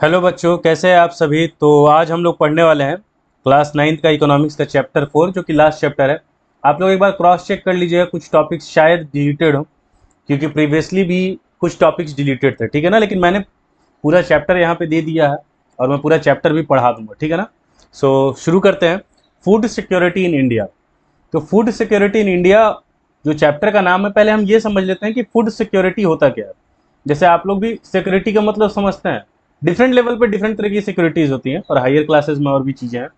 Hello बच्चों, कैसे हैं आप सभी। तो आज हम लोग पढ़ने वाले हैं क्लास 9th का इकोनॉमिक्स का चैप्टर 4 जो कि लास्ट चैप्टर है। आप लोग एक बार क्रॉस चेक कर लीजिएगा, कुछ टॉपिक्स शायद डिलीटेड हो क्योंकि प्रीवियसली भी कुछ टॉपिक्स डिलीटेड थे, ठीक है ना। लेकिन मैंने पूरा चैप्टर यहाँ पे दे दिया है और मैं पूरा चैप्टर भी पढ़ा दूंगा, ठीक है ना। शुरू करते हैं। Food security in India. तो फूड सिक्योरिटी इन इंडिया जो चैप्टर का नाम है, पहले हम ये समझ लेते हैं कि फूड सिक्योरिटी होता क्या है। जैसे आप लोग भी सिक्योरिटी का मतलब समझते हैं, डिफरेंट लेवल पे डिफरेंट तरह की सिक्योरिटीज होती हैं और हायर क्लासेस में और भी चीजें हैं।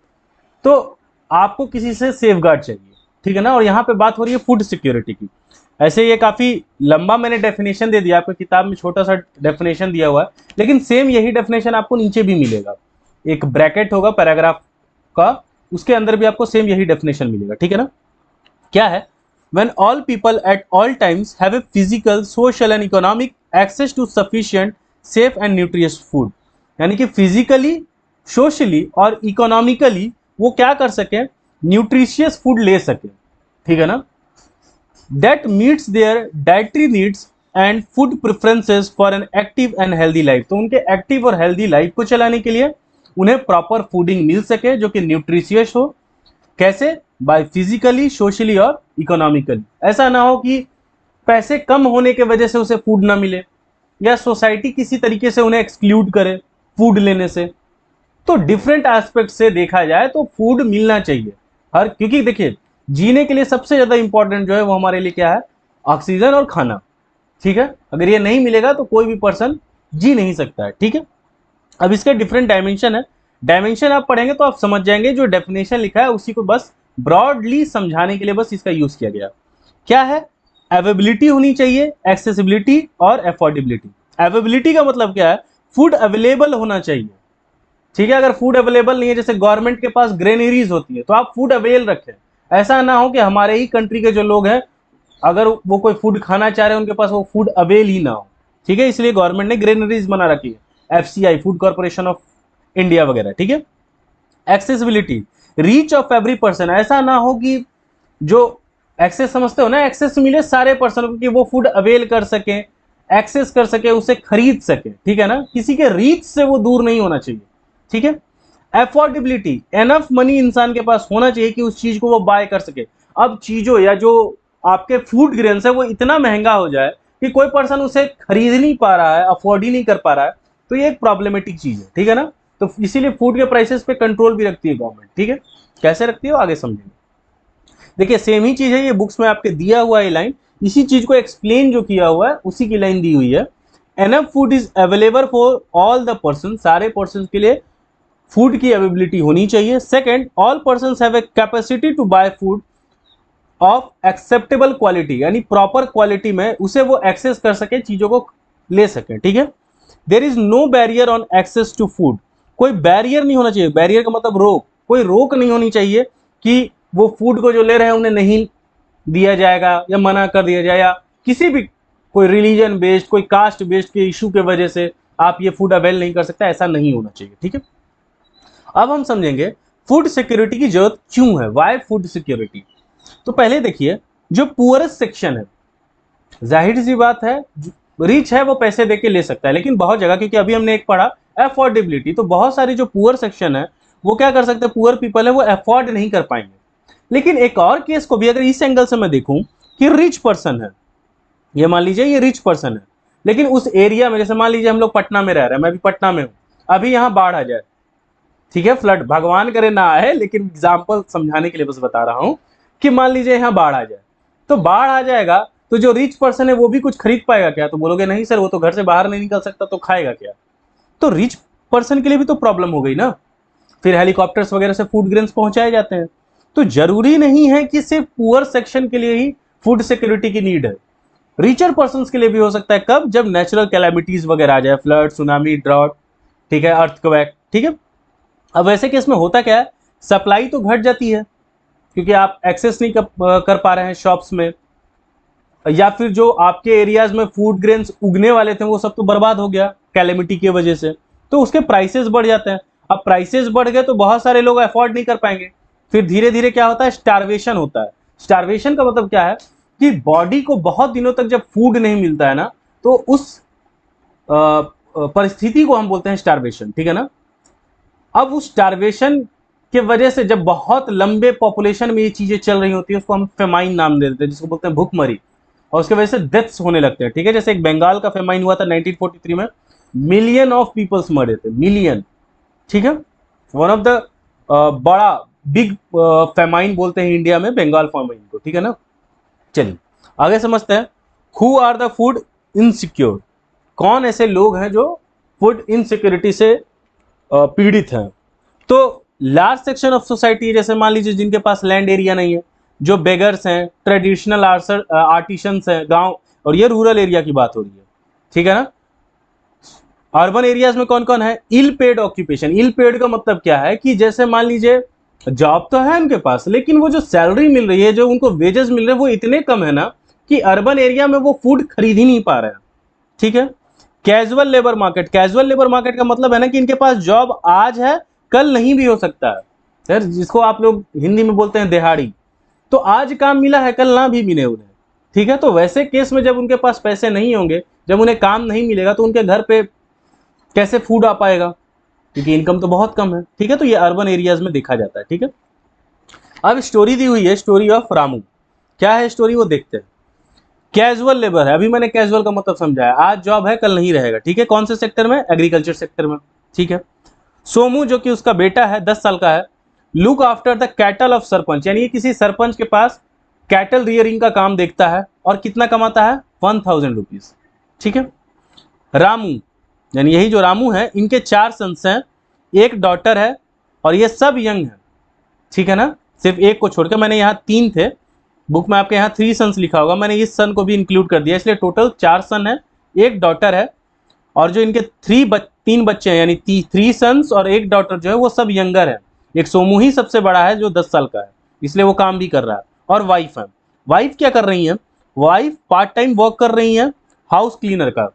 तो आपको किसी से सेफ गार्ड चाहिए, ठीक है ना। और यहाँ पे बात हो रही है फूड सिक्योरिटी की। ऐसे ये काफी लंबा मैंने डेफिनेशन दे दिया, आपको किताब में छोटा सा डेफिनेशन दिया हुआ है, लेकिन सेम यही डेफिनेशन आपको नीचे भी मिलेगा। एक ब्रैकेट होगा पैराग्राफ का, उसके अंदर भी आपको सेम यही डेफिनेशन मिलेगा, ठीक है ना। क्या है? when all people at all times have a physical, social and economic access to sufficient, safe and nutritious food। यानी कि फिजिकली, सोशली और इकोनॉमिकली वो क्या कर सके, न्यूट्रिशियस फूड ले सके, ठीक है ना। That meets their dietary needs and food preferences for an active and healthy life. तो उनके एक्टिव और हेल्दी लाइफ को चलाने के लिए उन्हें प्रॉपर फूडिंग मिल सके जो कि न्यूट्रिशियस हो। कैसे? बाय फिजिकली, सोशली और इकोनॉमिकली। ऐसा ना हो कि पैसे कम होने के वजह से उसे फूड ना मिले या सोसाइटी किसी तरीके से उन्हें एक्सक्लूड करे फूड लेने से। तो डिफरेंट एस्पेक्ट से देखा जाए तो फूड मिलना चाहिए हर, क्योंकि देखिए जीने के लिए सबसे ज्यादा इंपॉर्टेंट जो है वो हमारे लिए क्या है? ऑक्सीजन और खाना, ठीक है। अगर ये नहीं मिलेगा तो कोई भी पर्सन जी नहीं सकता है, ठीक है। अब इसके डिफरेंट डायमेंशन है। डायमेंशन आप पढ़ेंगे तो आप समझ जाएंगे, जो डेफिनेशन लिखा है उसी को बस ब्रॉडली समझाने के लिए बस इसका यूज किया गया। क्या है? अवेबिलिटी होनी चाहिए, एक्सेसिबिलिटी और अफोर्डेबिलिटी। अवेबिलिटी का मतलब क्या है? फूड अवेलेबल होना चाहिए, ठीक है। अगर फूड अवेलेबल नहीं है, जैसे गवर्नमेंट के पास ग्रेनरीज होती है, तो आप फूड अवेल रखें। ऐसा ना हो कि हमारे ही कंट्री के जो लोग हैं, अगर वो कोई फूड खाना चाह रहे हैं, उनके पास वो फूड अवेल ही ना हो, ठीक है। इसलिए गवर्नमेंट ने ग्रेनरीज बना रखी है, FCI, food corporation of India वगैरह, ठीक है। Accessibility, reach of every person. ऐसा ना हो कि जो एक्सेस समझते हो ना, एक्सेस मिले सारे पर्सन को कि वो फूड अवेल कर सके, एक्सेस कर सके, उसे खरीद सके, ठीक है ना। किसी के रीच से वो दूर नहीं होना चाहिए, ठीक है। अफोर्डेबिलिटी, एनफ मनी इंसान के पास होना चाहिए कि उस चीज को वो बाय कर सके। अब चीजों या जो आपके फूड ग्रेन्स है वो इतना महंगा हो जाए कि कोई पर्सन उसे खरीद नहीं पा रहा है, अफोर्ड ही नहीं कर पा रहा है, तो ये एक प्रॉब्लमेटिक चीज है, ठीक है ना। तो इसीलिए फूड के प्राइसेस पे कंट्रोल भी रखती है गवर्नमेंट, ठीक है। कैसे रखती है आगे समझेंगे। देखिए सेम ही चीज है, ये बुक्स में आपके दिया हुआ है लाइन, इसी चीज को एक्सप्लेन जो किया हुआ है उसी की लाइन दी हुई है। Enough food is available for all the person, सारे पर्सन के लिए फूड की अवेबिलिटी होनी चाहिए। Second, all person have a capacity to buy food of acceptable quality, यानी प्रॉपर क्वालिटी में उसे वो एक्सेस कर सके, चीजों को ले सके, ठीक है। There is no barrier on access to food, कोई बैरियर नहीं होना चाहिए। बैरियर का मतलब रोक, कोई रोक नहीं होनी चाहिए कि वो फूड को जो ले रहे हैं उन्हें नहीं दिया जाएगा या मना कर दिया जाए, या किसी भी कोई रिलीजन बेस्ड, कोई कास्ट बेस्ड के इशू के वजह से आप ये फूड अवेल नहीं कर सकते, ऐसा नहीं होना चाहिए, ठीक है। अब हम समझेंगे फूड सिक्योरिटी की जरूरत क्यों है, वाई फूड सिक्योरिटी। तो पहले देखिए, जो पुअरेस्ट सेक्शन है, जाहिर सी बात है रिच है वो पैसे देके ले सकता है, लेकिन बहुत जगह, क्योंकि अभी हमने एक पढ़ा अफोर्डेबिलिटी, तो बहुत सारी जो पुअर सेक्शन है वो क्या कर सकते हैं, पुअर पीपल है वो अफोर्ड नहीं कर पाएंगे। लेकिन एक और केस को भी अगर इस एंगल से मैं देखूं कि रिच पर्सन है, ये मान लीजिए ये रिच पर्सन है, लेकिन उस एरिया में, जैसे मान लीजिए हम लोग पटना में रह रहे हैं, मैं भी पटना में हूं, अभी यहाँ बाढ़ आ जाए, ठीक है, फ्लड, भगवान करे ना आए, लेकिन एग्जाम्पल समझाने के लिए बस बता रहा हूं कि मान लीजिए यहाँ बाढ़ आ जाए, तो बाढ़ आ जाएगा तो जो रिच पर्सन है वो भी कुछ खरीद पाएगा क्या? तो बोलोगे नहीं सर, वो तो घर से बाहर नहीं निकल सकता, तो खाएगा क्या? तो रिच पर्सन के लिए भी तो प्रॉब्लम हो गई ना। फिर हेलीकॉप्टर्स वगैरह से फूड ग्रेन्स पहुंचाए जाते हैं। तो जरूरी नहीं है कि सिर्फ पुअर सेक्शन के लिए ही फूड सिक्योरिटी की नीड है, रिचर पर्सन के लिए भी हो सकता है। कब? जब नेचुरल कैलामिटीज वगैरह आ जाए, फ्लड, सुनामी, ड्रॉट, ठीक है, अर्थक्वेक, ठीक है। अब वैसे केस में होता क्या है, सप्लाई तो घट जाती है क्योंकि आप एक्सेस नहीं कर पा रहे हैं शॉप्स में, या फिर जो आपके एरियाज में फूड ग्रेन्स उगने वाले थे वो सब तो बर्बाद हो गया कैलेमिटी की वजह से, तो उसके प्राइसेस बढ़ जाते हैं। अब प्राइसेस बढ़ गए तो बहुत सारे लोग अफोर्ड नहीं कर पाएंगे, फिर धीरे धीरे क्या होता है, स्टारवेशन होता है। स्टारवेशन का मतलब क्या है कि बॉडी को बहुत दिनों तक जब फूड नहीं मिलता है ना, तो उस परिस्थिति को हम बोलते हैं स्टारवेशन, ठीक है ना। अब उस स्टारवेशन के वजह से जब बहुत लंबे पॉपुलेशन में ये चीजें चल रही होती है, उसको हम फेमाइन नाम दे देते हैं, जिसको बोलते हैं भूखमरी, और उसके वजह से डेथ्स होने लगते हैं, ठीक है। जैसे एक बंगाल का फेमाइन हुआ था 1943 में, मिलियन ऑफ पीपल्स मरे थे, मिलियन, ठीक है। वन ऑफ द बड़ा बिग फेमाइन बोलते हैं इंडिया में बंगाल फेमाइन को, ठीक है ना। चलिए आगे समझते हैं। Who are the food insecure, कौन ऐसे लोग हैं जो फूड इनसिक्योरिटी से पीड़ित हैं। तो लार्ज सेक्शन ऑफ सोसाइटी, जैसे मान लीजिए जिनके पास लैंड एरिया नहीं है, जो बेगर्स हैं, ट्रेडिशनल आर्टिशंस हैं गांव, और ये रूरल एरिया की बात हो रही है, ठीक है ना। अर्बन एरियाज में कौन कौन है, इल पेड ऑक्यूपेशन। इल पेड का मतलब क्या है कि जैसे मान लीजिए जॉब तो है उनके पास, लेकिन वो जो सैलरी मिल रही है, जो उनको वेजेस मिल रहे हैं, वो इतने कम है ना कि अर्बन एरिया में वो फूड खरीद ही नहीं पा रहे हैं, ठीक है। Casual labour market, casual labour market का मतलब है ना कि इनके पास जॉब आज है, कल नहीं भी हो सकता है सर, जिसको आप लोग हिंदी में बोलते हैं दिहाड़ी। तो आज काम मिला है, कल ना भी मिले उन्हें, ठीक है। तो वैसे केस में जब उनके पास पैसे नहीं होंगे, जब उन्हें काम नहीं मिलेगा, तो उनके घर पे कैसे फूड आ पाएगा, क्योंकि इनकम तो बहुत कम है, ठीक है। तो ये अर्बन एरियाज में देखा जाता है, ठीक है। अब स्टोरी दी हुई है, स्टोरी ऑफ रामू। क्या है स्टोरी, वो देखते हैं। कैजुअल लेबर है, अभी मैंने कैजुअल का मतलब समझाया, आज जॉब है कल नहीं रहेगा, ठीक है। कौन से सेक्टर में, एग्रीकल्चर सेक्टर में, ठीक है। सोमू जो कि उसका बेटा है, 10 साल का है, look after the cattle of sarpanch, यानी किसी सरपंच के पास कैटल रियरिंग का काम देखता है, और कितना कमाता है, 1000 रुपीज, ठीक है। रामू, यानी यही जो रामू है, इनके 4 सन्स हैं, एक डॉटर है, और ये सब यंग है, ठीक है ना। सिर्फ एक को छोड़कर, मैंने यहाँ 3 थे, बुक में आपके यहाँ 3 सन्स लिखा होगा, मैंने इस सन को भी इंक्लूड कर दिया, इसलिए टोटल 4 सन है, एक डॉटर है, और जो इनके 3 बच्चे हैं, यानी 3 सन्स और एक डॉटर जो है, वो सब यंगर है। एक सोमू ही सबसे बड़ा है जो 10 साल का है, इसलिए वो काम भी कर रहा है, और वाइफ है। वाइफ क्या कर रही है, वाइफ पार्ट टाइम वर्क कर रही है हाउस क्लीनर का।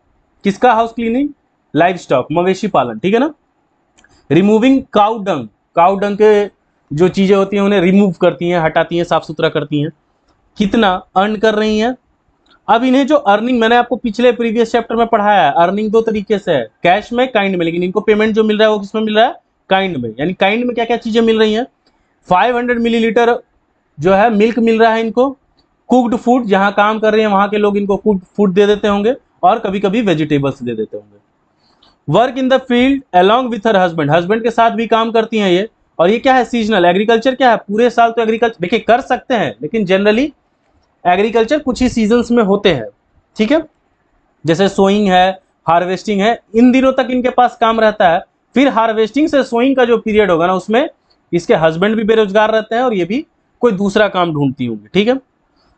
किसका हाउस क्लीनिंग, लाइव स्टॉक, मवेशी पालन, ठीक है ना। Removing cow dung, cow dung के जो चीजें होती हैं उन्हें रिमूव करती हैं, हटाती हैं, साफ सुथरा करती हैं। कितना अर्न कर रही हैं। अब इन्हें जो अर्निंग, मैंने आपको पिछले प्रीवियस चैप्टर में पढ़ाया है, अर्निंग 2 तरीके से है, कैश में, काइंड में, लेकिन इनको पेमेंट जो मिल रहा है वो किसमें मिल रहा है, काइंड में। यानी काइंड में क्या क्या चीजें मिल रही हैं, 500 मिलीलीटर जो है मिल्क मिल रहा है इनको, कुक्ड फूड, जहां काम कर रहे हैं वहां के लोग इनको कुक्ड फूड दे देते होंगे, और कभी कभी वेजिटेबल्स दे देते होंगे। Work in the field along with her husband, husband के साथ भी काम करती हैं ये। और ये क्या है, सीजनल। एग्रीकल्चर क्या है, पूरे साल तो एग्रीकल्चर देखिए कर सकते हैं, लेकिन जनरली एग्रीकल्चर कुछ ही सीजन्स में होते हैं, ठीक है। जैसे सोइंग है, हार्वेस्टिंग है, इन दिनों तक इनके पास काम रहता है। फिर हार्वेस्टिंग से सोइंग का जो पीरियड होगा ना, उसमें इसके हस्बैंड भी बेरोजगार रहते हैं, और ये भी कोई दूसरा काम ढूंढती होंगी, ठीक है।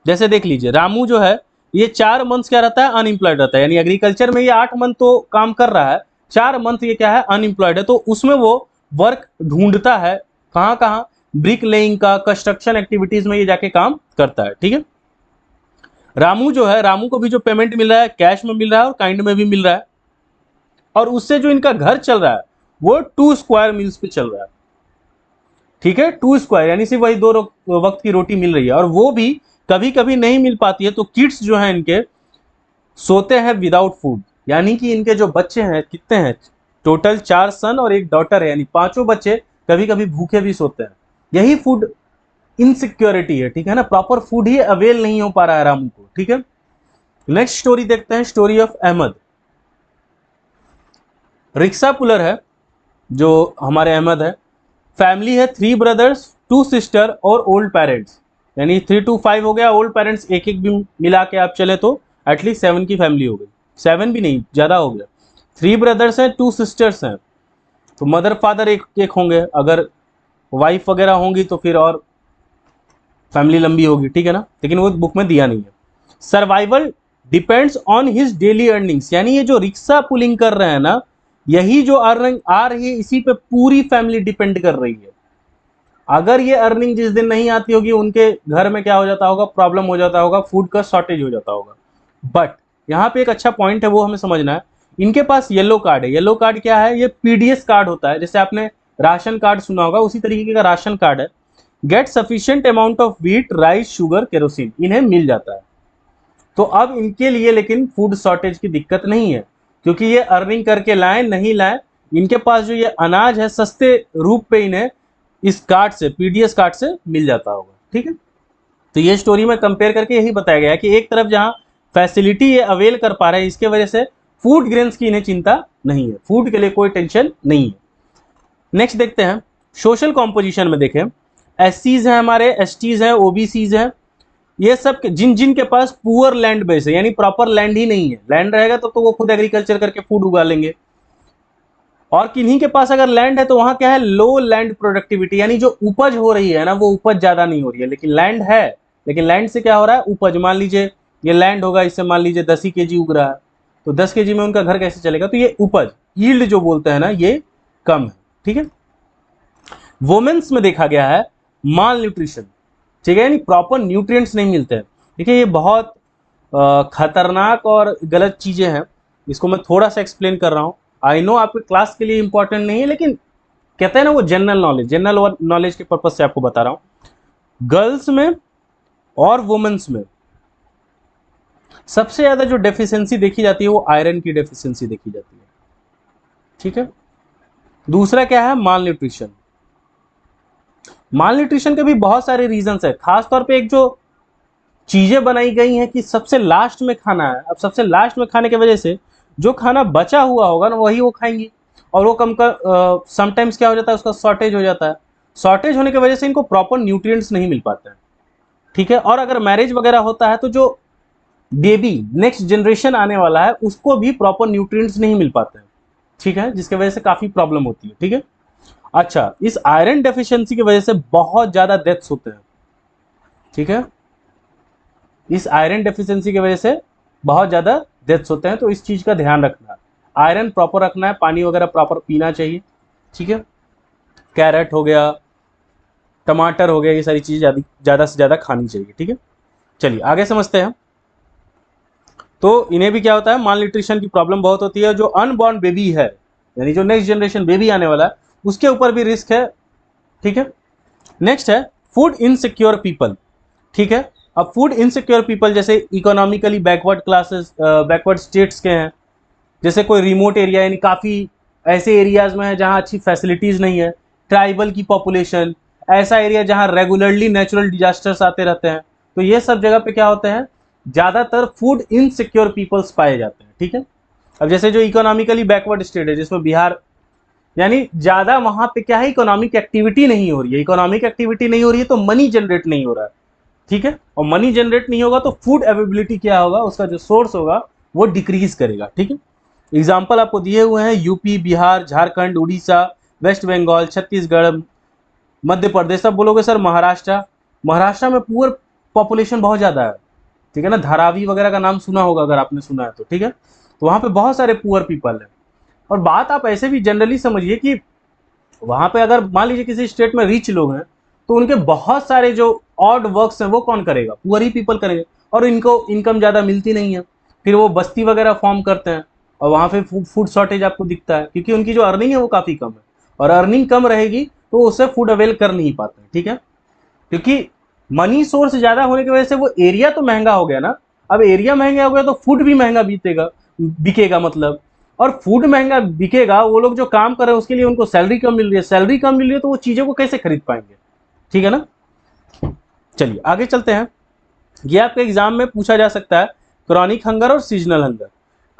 जैसे देख लीजिए, रामू जो है ये 4 मंथ्स क्या रहता है, अनएम्प्लॉयड रहता है। यानी एग्रीकल्चर में ये 8 मंथ तो काम कर रहा है, 4 मंथ ये क्या है, अनएम्प्लॉयड है। तो उसमें वो वर्क ढूंढता है, कहाँ कहाँ, ब्रिक लेइंग का, कंस्ट्रक्शन एक्टिविटीज में ये जाके काम करता है, ठीक है। रामू जो है, रामू को भी जो पेमेंट मिल रहा है, कैश में मिल रहा है और काइंड में भी मिल रहा है, और उससे जो इनका घर चल रहा है वो 2 स्क्वायर मील्स पे चल रहा है, ठीक है। 2 स्क्वायर यानी सिर्फ वही 2 वक्त की रोटी मिल रही है, और वो भी कभी कभी नहीं मिल पाती है। तो किड्स जो हैं इनके सोते हैं विदाउट फूड, यानी कि इनके जो बच्चे हैं, कितने हैं टोटल, 4 सन और एक डॉटर है, यानी 5 बच्चे कभी कभी भूखे भी सोते हैं। यही फूड इनसिक्योरिटी है, ठीक है ना। प्रॉपर फूड ही अवेल नहीं हो पा रहा है रामू को, ठीक है। नेक्स्ट स्टोरी देखते हैं, story of Ahmed. Rickshaw puller है जो हमारे अहमद है। फैमिली है 3 ब्रदर्स, 2 सिस्टर और ओल्ड पेरेंट्स, यानी 3 to 5 हो गया, ओल्ड पेरेंट्स एक एक भी मिला के आप चले तो एटलीस्ट 7 की फैमिली हो गई, 7 भी नहीं, ज़्यादा हो गया। 3 ब्रदर्स हैं, 2 सिस्टर्स हैं, तो मदर फादर एक एक होंगे, अगर वाइफ वगैरह होंगी तो फिर और फैमिली लंबी होगी, ठीक है ना, लेकिन वो बुक में दिया नहीं है। Survival depends on his daily earnings, यानी ये जो रिक्शा पुलिंग कर रहे हैं ना, यही जो अर्निंग आ रही है, इसी पे पूरी फैमिली डिपेंड कर रही है। अगर ये अर्निंग जिस दिन नहीं आती होगी, उनके घर में क्या हो जाता होगा, प्रॉब्लम हो जाता होगा, फूड का शॉर्टेज हो जाता होगा। बट यहाँ पे एक अच्छा पॉइंट है, वो हमें समझना है। इनके पास येलो कार्ड है। येलो कार्ड क्या है, ये पीडीएस कार्ड होता है, जैसे आपने राशन कार्ड सुना होगा, उसी तरीके का राशन कार्ड है। Get sufficient amount of wheat, rice, sugar, kerosene, इन्हें मिल जाता है। तो अब इनके लिए लेकिन फूड शॉर्टेज की दिक्कत नहीं है, क्योंकि ये अर्निंग करके लाए नहीं लाए, इनके पास जो ये अनाज है सस्ते रूप पे इन्हें इस कार्ड से, पीडीएस कार्ड से मिल जाता होगा। ठीक है, तो ये स्टोरी में कंपेयर करके यही बताया गया है कि एक तरफ जहां फैसिलिटी ये अवेल कर पा रहे हैं, इसके वजह से फूड ग्रेन्स की इन्हें चिंता नहीं है, फूड के लिए कोई टेंशन नहीं है। नेक्स्ट देखते हैं सोशल कॉम्पोजिशन में। देखें एससीज हैं, हमारे एसटीज हैं, ओबीसीज हैं, ये सब जिनके पास पुअर लैंड बेस है, यानी प्रॉपर लैंड ही नहीं है। लैंड रहेगा तो वो खुद एग्रीकल्चर करके फूड उगा लेंगे। और किन्हीं के पास अगर लैंड है तो वहां क्या है, लो लैंड प्रोडक्टिविटी, यानी जो उपज हो रही है ना वो उपज ज्यादा नहीं हो रही है, लेकिन लैंड है, लेकिन लैंड से क्या हो रहा है, उपज। मान लीजिए ये लैंड होगा, इससे मान लीजिए 10 ही केजी उग रहा है, तो 10 केजी में उनका घर कैसे चलेगा, तो ये उपज, यील्ड जो बोलते हैं ना, ये कम है। ठीक है, वुमेन्स में देखा गया है माल न्यूट्रिशन, ठीक है, यानी प्रॉपर न्यूट्रिएंट्स नहीं मिलते हैं। देखिए ये बहुत खतरनाक और गलत चीजें हैं, इसको मैं थोड़ा सा एक्सप्लेन कर रहा हूं। आई नो आपके क्लास के लिए इंपॉर्टेंट नहीं है, लेकिन कहते हैं ना वो जनरल नॉलेज के पर्पज से आपको बता रहा हूं। गर्ल्स में और वुमेन्स में सबसे ज्यादा जो डेफिशिएंसी देखी जाती है वो आयरन की डेफिशिएंसी देखी जाती है। ठीक है, दूसरा क्या है, माल न्यूट्रिशन। माल न्यूट्रिशन के भी बहुत सारे रीजंस है, खासतौर पे एक जो चीजें बनाई गई हैं कि सबसे लास्ट में खाना है। अब सबसे लास्ट में खाने की वजह से जो खाना बचा हुआ होगा ना वही वो खाएंगी, और वो कम का समटाइम्स क्या हो जाता है, उसका शॉर्टेज हो जाता है। शॉर्टेज होने की वजह से इनको प्रॉपर न्यूट्रिएंट्स नहीं मिल पाते हैं। ठीक है, और अगर मैरिज वगैरह होता है तो जो बेबी नेक्स्ट जनरेशन आने वाला है उसको भी प्रॉपर न्यूट्रिएंट्स नहीं मिल पाते हैं। ठीक है, जिसकी वजह से काफी प्रॉब्लम होती है। ठीक है, अच्छा, इस आयरन डेफिशिएंसी की वजह से बहुत ज्यादा डेथ्स होते हैं। ठीक है, इस आयरन डेफिशिएंसी की वजह से बहुत ज्यादा डेथ्स होते हैं, तो इस चीज का ध्यान रखना है। आयरन प्रॉपर रखना है, पानी वगैरह प्रॉपर पीना चाहिए। ठीक है, कैरेट हो गया, टमाटर हो गया, ये सारी चीजें ज्यादा से ज्यादा खानी चाहिए। ठीक है, चलिए आगे समझते हैं। तो इन्हें भी क्या होता है, माल न्यूट्रिशन की प्रॉब्लम बहुत होती है। जो अनबॉर्न बेबी है, यानी जो नेक्स्ट जनरेशन बेबी आने वाला है, उसके ऊपर भी रिस्क है। ठीक है, नेक्स्ट है फूड इनसिक्योर पीपल। ठीक है, अब फूड इनसिक्योर पीपल जैसे economically backward classes, backward states के हैं, जैसे कोई रिमोट एरिया, यानी काफ़ी ऐसे एरियाज में है जहाँ अच्छी फैसिलिटीज़ नहीं है, ट्राइबल की पॉपुलेशन, ऐसा एरिया जहाँ रेगुलरली नेचुरल डिजास्टर्स आते रहते हैं, तो ये सब जगह पे क्या होते हैं, ज़्यादातर फूड इनसिक्योर पीपल्स पाए जाते हैं। ठीक है, अब जैसे जो इकोनॉमिकली बैकवर्ड स्टेट है, जिसमें बिहार, यानी ज़्यादा वहाँ पे क्या है, इकोनॉमिक एक्टिविटी नहीं हो रही है। इकोनॉमिक एक्टिविटी नहीं हो रही है तो मनी जनरेट नहीं हो रहा है। ठीक है, और मनी जनरेट नहीं होगा तो फूड अवेलेबिलिटी क्या होगा, उसका जो सोर्स होगा वो डिक्रीज करेगा। ठीक है, एग्जाम्पल आपको दिए हुए हैं, यूपी, बिहार, झारखंड, उड़ीसा, वेस्ट बंगाल, छत्तीसगढ़, मध्य प्रदेश। सब बोलोगे सर महाराष्ट्र, महाराष्ट्र में पुअर पॉपुलेशन बहुत ज़्यादा है। ठीक है ना, धारावी वगैरह का नाम सुना होगा अगर आपने सुना है तो। ठीक है, तो वहाँ पे बहुत सारे पुअर पीपल है। और बात आप ऐसे भी जनरली समझिए कि वहाँ पे अगर मान लीजिए किसी स्टेट में रिच लोग हैं तो उनके बहुत सारे जो ऑड वर्क्स हैं वो कौन करेगा, पुअर ही पीपल करेंगे, और इनको इनकम ज़्यादा मिलती नहीं है, फिर वो बस्ती वगैरह फॉर्म करते हैं, और वहाँ पे फूड शॉर्टेज आपको दिखता है, क्योंकि उनकी जो अर्निंग है वो काफ़ी कम है, और अर्निंग कम रहेगी तो उससे फूड अवेल कर नहीं पाते हैं। ठीक है, क्योंकि मनी सोर्स ज़्यादा होने की वजह से वो एरिया तो महंगा हो गया ना, अब एरिया महंगा हो गया तो फूड भी महंगा बिकेगा मतलब, और फूड महंगा बिकेगा, वो लोग जो काम कर रहे हैं उसके लिए उनको सैलरी कम मिल रही है, सैलरी कम मिल रही है तो वो चीज़ों को कैसे खरीद पाएंगे। ठीक है ना, चलिए आगे चलते हैं। ये आपके एग्जाम में पूछा जा सकता है, क्रॉनिक हंगर और सीजनल हंगर।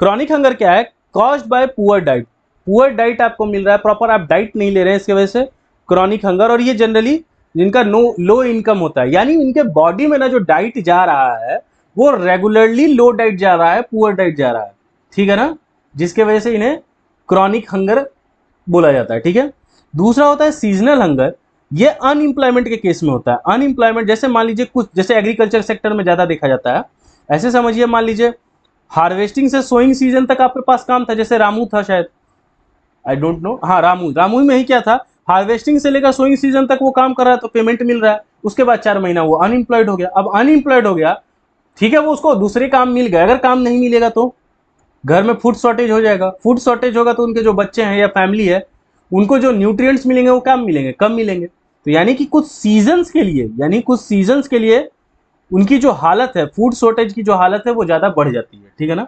क्रॉनिक हंगर क्या है, caused by poor diet. Poor diet आपको मिल रहा है, प्रॉपर आप डाइट नहीं ले रहे हैं, इसकी वजह से क्रॉनिक हंगर। और ये जनरली जिनका लो इनकम होता है, यानी इनके बॉडी में ना जो डाइट जा रहा है वो रेगुलरली लो डाइट जा रहा है, पुअर डाइट जा रहा है। ठीक है ना, जिसके वजह से इन्हें क्रॉनिक हंगर बोला जाता है। ठीक है, दूसरा होता है सीजनल हंगर। ये अनएम्प्लॉयमेंट के केस में होता है। अनएम्प्लॉयमेंट जैसे मान लीजिए कुछ, जैसे एग्रीकल्चर सेक्टर में ज़्यादा देखा जाता है, ऐसे समझिए, मान लीजिए हार्वेस्टिंग से सोइंग सीजन तक आपके पास काम था, जैसे रामू था शायद, आई डोंट नो, हाँ रामू में ही क्या था, हार्वेस्टिंग से लेकर सोइंग सीजन तक वो काम कर रहा है तो पेमेंट मिल रहा है, उसके बाद 4 महीना वो अनएम्प्लॉयड हो गया। अब अनएम्प्लॉयड हो गया, ठीक है, वो उसको दूसरे काम मिल गए, अगर काम नहीं मिलेगा तो घर में फूड शॉर्टेज हो जाएगा। फूड शॉर्टेज होगा तो उनके जो बच्चे हैं या फैमिली है उनको जो न्यूट्रिएंट्स मिलेंगे वो कम मिलेंगे, कम मिलेंगे। तो यानी कि कुछ सीजन्स के लिए उनकी जो हालत है, फूड शॉर्टेज की जो हालत है वो ज़्यादा बढ़ जाती है। ठीक है ना,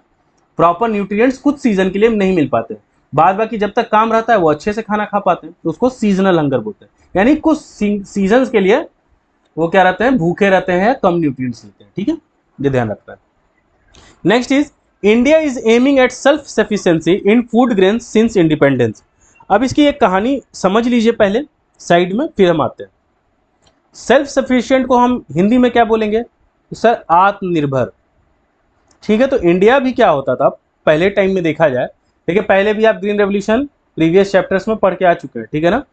प्रॉपर न्यूट्रिएंट्स कुछ सीजन के लिए नहीं मिल पाते, बाद बाकी जब तक काम रहता है वो अच्छे से खाना खा पाते हैं, तो उसको सीजनल हंगर बोलते हैं। यानी कुछ सीजन्स के लिए वो क्या रहते हैं, भूखे रहते हैं, कम न्यूट्रिएंट्स लेते हैं। ठीक है, ये ध्यान रखना है। Next is India is aiming at self sufficiency in food grains since independence. अब इसकी एक कहानी समझ लीजिए पहले साइड में, फिर हम आते हैं। सेल्फ सफिशिएंट को हम हिंदी में क्या बोलेंगे सर, आत्मनिर्भर। ठीक है, तो इंडिया भी क्या होता था पहले टाइम में देखा जाए, देखिए पहले भी आप ग्रीन रेवोल्यूशन प्रीवियस चैप्टर्स में पढ़ के आ चुके हैं, ठीक है ना,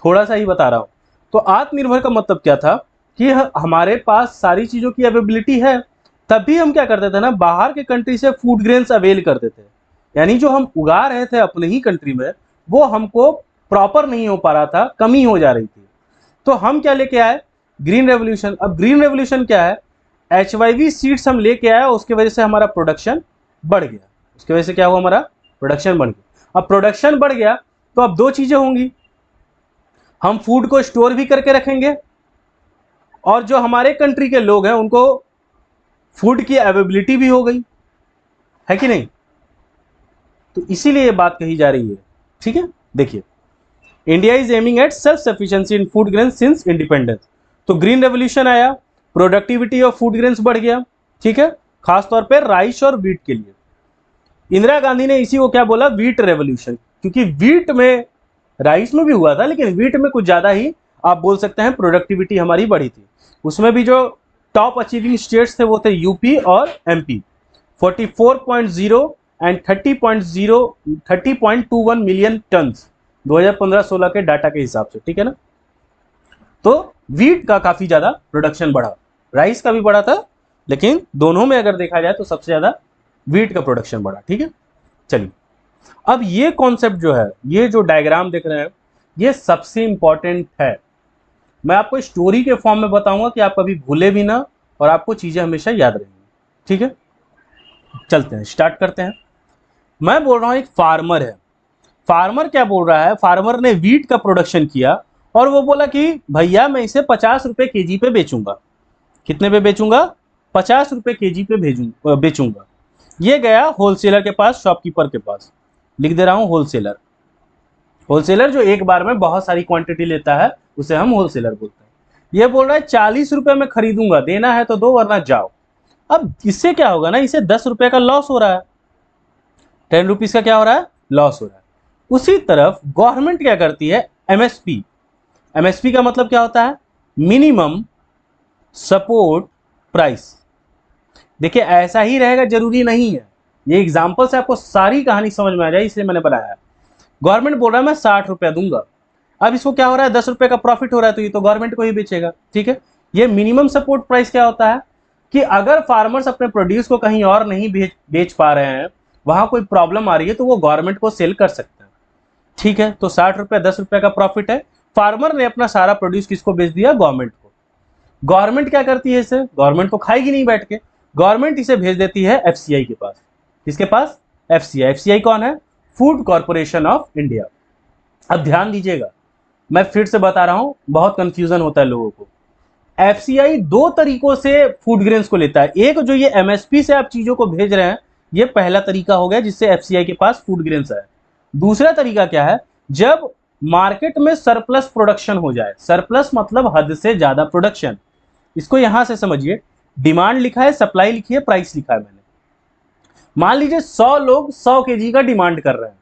थोड़ा सा ही बता रहा हूं। तो आत्मनिर्भर का मतलब क्या था कि हमारे पास सारी चीजों की अवेलेबिलिटी है, तभी हम क्या करते थे ना, बाहर के कंट्री से फूड ग्रेन्स अवेल करते थे। यानी जो हम उगा रहे थे अपने ही कंट्री में वो हमको प्रॉपर नहीं हो पा रहा था, कमी हो जा रही थी। तो हम क्या लेके आए, ग्रीन रेवोल्यूशन। अब ग्रीन रेवोल्यूशन क्या है, HYV सीड्स हम लेके आए, उसकी वजह से हमारा प्रोडक्शन बढ़ गया। उसकी वजह से क्या हुआ, हमारा प्रोडक्शन बढ़ गया। अब प्रोडक्शन बढ़ गया तो अब दो चीजें होंगी, हम फूड को स्टोर भी करके रखेंगे और जो हमारे कंट्री के लोग हैं उनको फूड की अवेलेबिलिटी भी हो गई, है कि नहीं। तो इसीलिए ये बात कही जा रही है। ठीक है, देखिए India is aiming at self sufficiency in food grain since independence. तो ग्रीन रेवोल्यूशन आया, प्रोडक्टिविटी ऑफ फूड ग्रेन्स बढ़ गया। ठीक है, खासतौर पर राइस और वीट के लिए। इंदिरा गांधी ने इसी को क्या बोला, वीट रेवोल्यूशन, क्योंकि वीट में, राइस में भी हुआ था लेकिन वीट में कुछ ज्यादा ही आप बोल सकते हैं प्रोडक्टिविटी हमारी बढ़ी थी। उसमें भी जो टॉप अचीविंग स्टेट्स थे वो थे यूपी और एमपी। 44.0 एंड 30.21 मिलियन टन 2015-16 के डाटा के हिसाब से। ठीक है ना, तो वीट का काफी ज्यादा प्रोडक्शन बढ़ा, राइस का भी बढ़ा था, लेकिन दोनों में अगर देखा जाए तो सबसे ज्यादा वीट का प्रोडक्शन बढ़ा। ठीक है, चलिए अब ये कॉन्सेप्ट जो है, ये जो डायग्राम देख रहे हैं, ये सबसे इंपॉर्टेंट है। मैं आपको स्टोरी के फॉर्म में बताऊंगा कि आप कभी भूले भी ना और आपको चीजें हमेशा याद रहेंगी। ठीक है, चलते हैं, स्टार्ट करते हैं। मैं बोल रहा हूं एक फार्मर है, फार्मर क्या बोल रहा है, फार्मर ने वीट का प्रोडक्शन किया और वो बोला कि भैया मैं इसे 50 रुपए केजी पे बेचूंगा। कितने पे बेचूंगा, 50 रुपए केजी पे बेचूंगा। ये गया होलसेलर के पास, शॉपकीपर के पास, लिख दे रहा हूं होलसेलर। होलसेलर जो एक बार में बहुत सारी क्वांटिटी लेता है उसे हम होलसेलर बोलते हैं। ये बोल रहा है 40 रुपए में खरीदूंगा, देना है तो दो वरना जाओ। अब इससे क्या होगा ना, इसे 10 रुपए का लॉस हो रहा है, 10 रुपीज का क्या हो रहा है, लॉस हो रहा है। उसी तरफ गवर्नमेंट क्या करती है, एमएसपी। एमएसपी का मतलब क्या होता है, मिनिमम सपोर्ट प्राइस। देखिए ऐसा ही रहेगा जरूरी नहीं है, ये एग्जांपल से आपको सारी कहानी समझ में आ जाए इसलिए मैंने बनाया है। गवर्नमेंट बोल रहा है मैं 60 रुपया दूंगा, अब इसको क्या हो रहा है, 10 रुपए का प्रॉफिट हो रहा है, तो ये तो गवर्नमेंट को ही बेचेगा। ठीक है, ये मिनिमम सपोर्ट प्राइस क्या होता है कि अगर फार्मर्स अपने प्रोड्यूस को कहीं और नहीं बेच पा रहे हैं, वहां कोई प्रॉब्लम आ रही है, तो वो गवर्नमेंट को सेल कर सकते हैं। ठीक है, तो 60 रुपया 10 रुपए का प्रॉफिट है, फार्मर ने अपना सारा प्रोड्यूस किसको बेच दिया, गवर्नमेंट को। गवर्नमेंट क्या करती है इसे, गवर्नमेंट तो खाएगी नहीं बैठ के, गवर्नमेंट इसे भेज देती है एफसीआई के पास। किसके पास, एफसीआई। एफसीआई कौन है, फूड कॉर्पोरेशन ऑफ इंडिया। अब ध्यान दीजिएगा, मैं फिर से बता रहा हूं, बहुत कंफ्यूजन होता है लोगों को। एफसीआई दो तरीकों से फूड ग्रेन्स को लेता है, एक जो ये एमएसपी से आप चीजों को भेज रहे हैं, ये पहला तरीका हो गया जिससे एफसीआई के पास फूड ग्रेन्स है। दूसरा तरीका क्या है, जब मार्केट में सरप्लस प्रोडक्शन हो जाए, सरप्लस मतलब हद से ज्यादा प्रोडक्शन। इसको यहां से समझिए, डिमांड लिखा है, सप्लाई लिखी है, प्राइस लिखा है मैंने। मान लीजिए 100 लोग 100 केजी का डिमांड कर रहे हैं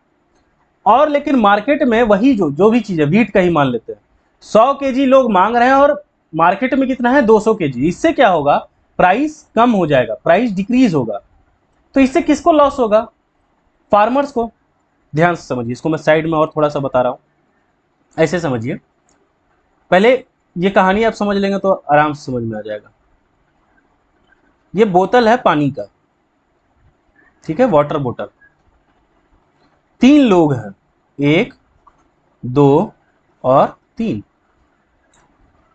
और लेकिन मार्केट में वही जो भी चीज है, वीट का ही मान लेते हैं, 100 केजी लोग मांग रहे हैं और मार्केट में कितना है, 200 केजी। इससे क्या होगा, प्राइस कम हो जाएगा, प्राइस डिक्रीज होगा। तो इससे किसको लॉस होगा, फार्मर्स को। ध्यान से समझिए, इसको मैं साइड में और थोड़ा सा बता रहा हूं, ऐसे समझिए। पहले ये कहानी आप समझ लेंगे तो आराम से समझ में आ जाएगा। ये बोतल है पानी का, ठीक है, वाटर बोतल। 3 लोग हैं, 1 2 और 3।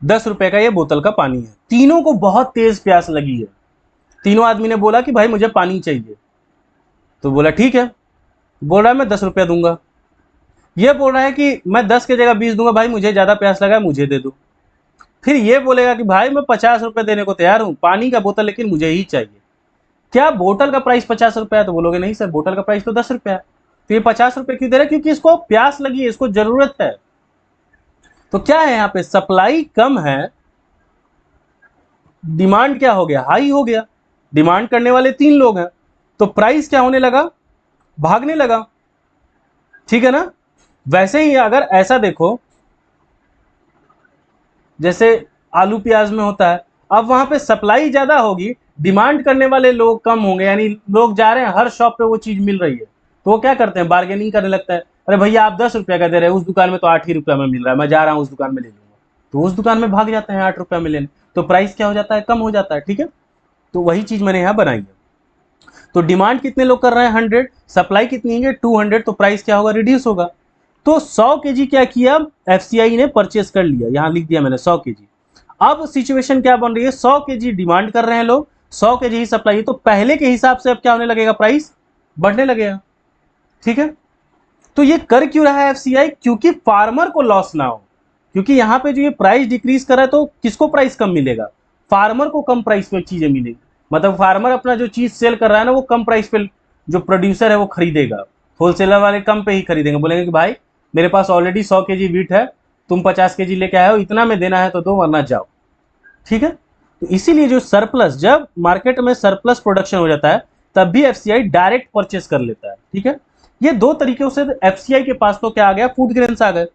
10 रुपए का ये बोतल का पानी है। तीनों को बहुत तेज प्यास लगी है। तीनों आदमी ने बोला कि भाई मुझे पानी चाहिए, तो बोला ठीक है, बोल रहा है मैं 10 रुपया दूंगा। ये बोल रहा है कि मैं 10 की जगह 20 दूंगा, भाई मुझे ज्यादा प्यास लगा है, मुझे दे दो। फिर ये बोलेगा कि भाई मैं 50 रुपए देने को तैयार हूं, पानी का बोतल लेकिन मुझे ही चाहिए। क्या बोतल का प्राइस 50 रुपया है? तो बोलोगे नहीं सर, बोतल का प्राइस तो 10 रुपया है। तो ये 50 रुपये क्यों दे रहा है? क्योंकि इसको प्यास लगी है, इसको जरूरत है। तो क्या है यहाँ पे, सप्लाई कम है, डिमांड क्या हो गया, हाई हो गया। डिमांड करने वाले 3 लोग हैं, तो प्राइस क्या होने लगा, भागने लगा। ठीक है ना। वैसे ही अगर ऐसा देखो, जैसे आलू प्याज में होता है, अब वहां पे सप्लाई ज्यादा होगी, डिमांड करने वाले लोग कम होंगे, यानी लोग जा रहे हैं, हर शॉप पे वो चीज मिल रही है, तो वो क्या करते हैं, बार्गेनिंग करने लगता है। अरे भैया आप 10 रुपया का दे रहे हैं, उस दुकान में तो 8 ही रुपया में मिल रहा है, मैं जा रहा हूँ उस दुकान में ले लूंगा। तो उस दुकान में भाग जाते हैं 8 रुपया में लेने, तो प्राइस क्या हो जाता है, कम हो जाता है। ठीक है, तो वही चीज मैंने यहाँ बनाई है। तो डिमांड कितने लोग कर रहे हैं, 100, सप्लाई कितनी है, 200, तो प्राइस क्या होगा, रिड्यूस होगा। तो 100 केजी क्या किया, एफसीआई ने परचेस कर लिया, यहां लिख दिया मैंने 100 केजी। अब सिचुएशन क्या बन रही है, 100 केजी डिमांड कर रहे हैं लोग, 100 केजी ही सप्लाई है, तो पहले के हिसाब से अब क्या होने लगेगा, प्राइस बढ़ने लगेगा। ठीक है, तो ये कर क्यों रहा है एफसीआई, क्योंकि फार्मर को लॉस ना हो। क्योंकि यहां पे जो ये प्राइस डिक्रीज कर रहा है, तो किसको प्राइस कम मिलेगा, फार्मर को कम प्राइस पे चीजें मिलेगी। मतलब फार्मर अपना जो चीज सेल कर रहा है ना, वो कम प्राइस पे जो प्रोड्यूसर है वो खरीदेगा, होलसेलर वाले कम पे ही खरीदेंगे, बोलेंगे कि भाई मेरे पास ऑलरेडी 100 केजी वीट है, तुम 50 केजी लेके आए हो, इतना में देना है तो दो, वरना जाओ। ठीक है, तो इसीलिए जो सरप्लस, जब मार्केट में सरप्लस प्रोडक्शन हो जाता है, तब भी एफसीआई डायरेक्ट परचेस कर लेता है। ठीक है, ये 2 तरीकों से एफसीआई के पास तो क्या आ गया, फूड ग्रेन्स आ गए।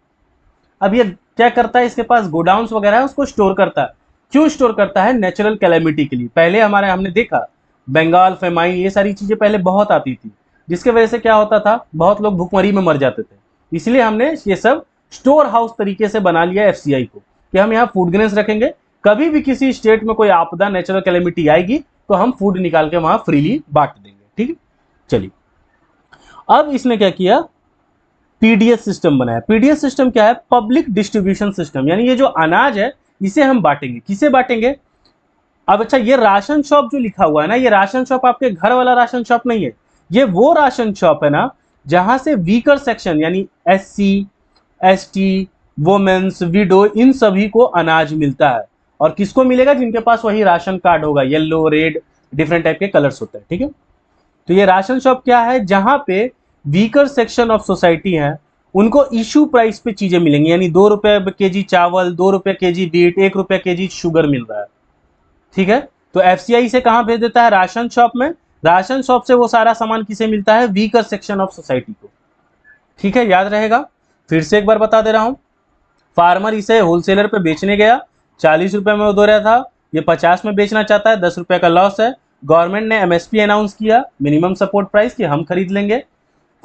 अब ये क्या करता है, इसके पास गोडाउन्स वगैरह है, उसको स्टोर करता है। क्यों स्टोर करता है, नेचुरल कैलेमिटी के लिए। पहले हमने देखा बंगाल फेमाइन, ये सारी चीजें पहले बहुत आती थी, जिसके वजह से क्या होता था, बहुत लोग भुखमरी में मर जाते थे। इसलिए हमने ये सब स्टोर हाउस तरीके से बना लिया एफसीआई को, कि हम यहाँ फूड ग्रेन्स रखेंगे, कभी भी किसी स्टेट में कोई आपदा, नेचुरल कैलेमिटी आएगी, तो हम फूड निकाल के वहां फ्रीली बांट देंगे। ठीक है, चलिए अब इसने क्या किया, पीडीएस सिस्टम बनाया। पीडीएस सिस्टम क्या है, पब्लिक डिस्ट्रीब्यूशन सिस्टम, यानी ये जो अनाज है इसे हम बांटेंगे। किसे बांटेंगे, अब अच्छा, ये राशन शॉप जो लिखा हुआ है ना, ये राशन शॉप आपके घर वाला राशन शॉप नहीं है, ये वो राशन शॉप है ना जहां से वीकर सेक्शन, यानी एससी, एसटी, वुमेन्स, विडो, इन सभी को अनाज मिलता है। और किसको मिलेगा, जिनके पास वही राशन कार्ड होगा, येलो, रेड, डिफरेंट टाइप के कलर्स होते हैं। ठीक है, तो ये राशन शॉप क्या है, जहां पे वीकर सेक्शन ऑफ सोसाइटी है, उनको इशू प्राइस पे चीजें मिलेंगी, यानी 2 रुपए केजी चावल, 2 रुपए केजी बीट, 1 रुपए केजी शुगर मिल रहा है। ठीक है, तो एफसीआई से कहां भेज देता है, राशन शॉप में। राशन शॉप से वो सारा सामान किसे मिलता है, वीकर सेक्शन ऑफ सोसाइटी को। ठीक है, याद रहेगा। फिर से एक बार बता दे रहा हूं, फार्मर इसे होलसेलर पे बेचने गया, 40 रुपए में वो दे रहा था, ये 50 में बेचना चाहता है, 10 रुपए का लॉस है। गवर्नमेंट ने एमएसपी अनाउंस किया, मिनिमम सपोर्ट प्राइस, कि हम खरीद लेंगे।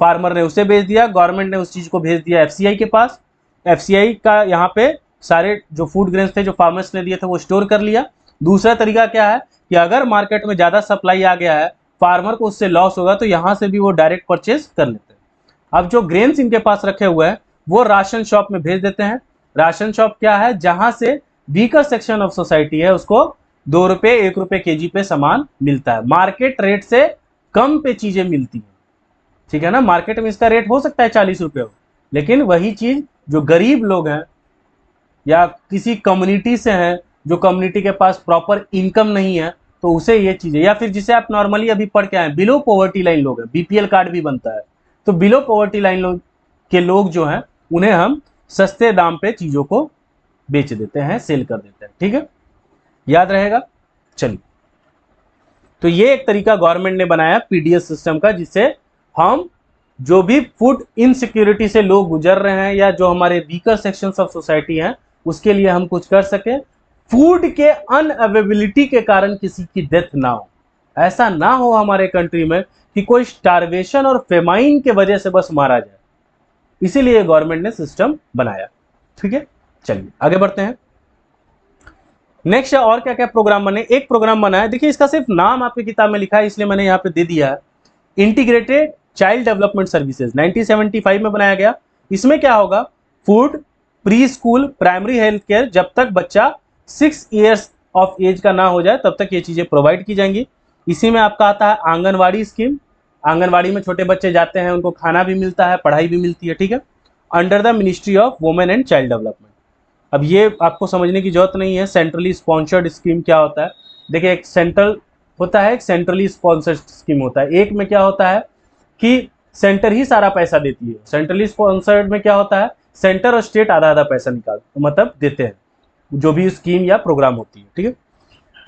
फार्मर ने उसे बेच दिया, गवर्नमेंट ने उस चीज को भेज दिया एफसीआई के पास। एफसीआई का यहाँ पे सारे जो फूड ग्रेन्स थे जो फार्मर्स ने दिए थे वो स्टोर कर लिया। दूसरा तरीका क्या है कि अगर मार्केट में ज्यादा सप्लाई आ गया है, फार्मर को उससे लॉस होगा, तो यहाँ से भी वो डायरेक्ट परचेज कर लेते हैं। अब जो ग्रेन्स इनके पास रखे हुए हैं वो राशन शॉप में भेज देते हैं। राशन शॉप क्या है, जहां से वीकर सेक्शन ऑफ सोसाइटी है, उसको 2 रुपए 1 रुपए केजी पे सामान मिलता है, मार्केट रेट से कम पे चीजें मिलती हैं। ठीक है ना, मार्केट में इसका रेट हो सकता है 40 रुपए हो, लेकिन वही चीज जो गरीब लोग हैं या किसी कम्युनिटी से हैं, जो कम्युनिटी के पास प्रॉपर इनकम नहीं है, तो उसे ये चीजें, या फिर जिसे आप नॉर्मली अभी पढ़ के आए, बिलो पॉवर्टी लाइन लोग हैं, बीपीएल कार्ड भी बनता है, तो बिलो पॉवर्टी लाइन के लोग जो हैं, उन्हें हम सस्ते दाम पे चीजों को बेच देते हैं, सेल कर देते हैं। ठीक है, याद रहेगा। चलिए, तो ये एक तरीका गवर्नमेंट ने बनाया पीडीएस सिस्टम का, जिससे हम जो भी फूड इनसिक्योरिटी से लोग गुजर रहे हैं, या जो हमारे वीकर सेक्शंस ऑफ सोसाइटी हैं, उसके लिए हम कुछ कर सके। फूड के अनअवेबिलिटी के कारण किसी की डेथ ना हो, ऐसा ना हो हमारे कंट्री में कि कोई स्टारवेशन और फेमाइन के वजह से बस मारा जाए, इसीलिए गवर्नमेंट ने सिस्टम बनाया। ठीक है, चलिए आगे बढ़ते हैं। नेक्स्ट और क्या क्या प्रोग्राम बने, एक प्रोग्राम बना है, देखिए इसका सिर्फ नाम आपकी किताब में लिखा है, इसलिए मैंने यहाँ पे दे दिया है, इंटीग्रेटेड चाइल्ड डेवलपमेंट सर्विसेज, 1975 में बनाया गया। इसमें क्या होगा, food, pre school, primary health care, जब तक बच्चा 6 ईयर्स ऑफ एज का ना हो जाए तब तक ये चीजें प्रोवाइड की जाएंगी। इसी में आपका आता है आंगनवाड़ी स्कीम, आंगनवाड़ी में छोटे बच्चे जाते हैं, उनको खाना भी मिलता है, पढ़ाई भी मिलती है। ठीक है, under the ministry of women and child development. अब ये आपको समझने की जरूरत नहीं है सेंट्रली स्पॉन्सर्ड स्कीम क्या होता है। देखिए, एक सेंट्रल होता है एक सेंट्रली स्पॉन्सर्ड स्कीम होता है। एक में क्या होता है कि सेंटर ही सारा पैसा देती है। सेंट्रली स्पॉन्सर्ड में क्या होता है, सेंटर और स्टेट आधा आधा पैसा निकाल मतलब देते हैं जो भी स्कीम या प्रोग्राम होती है, ठीक है।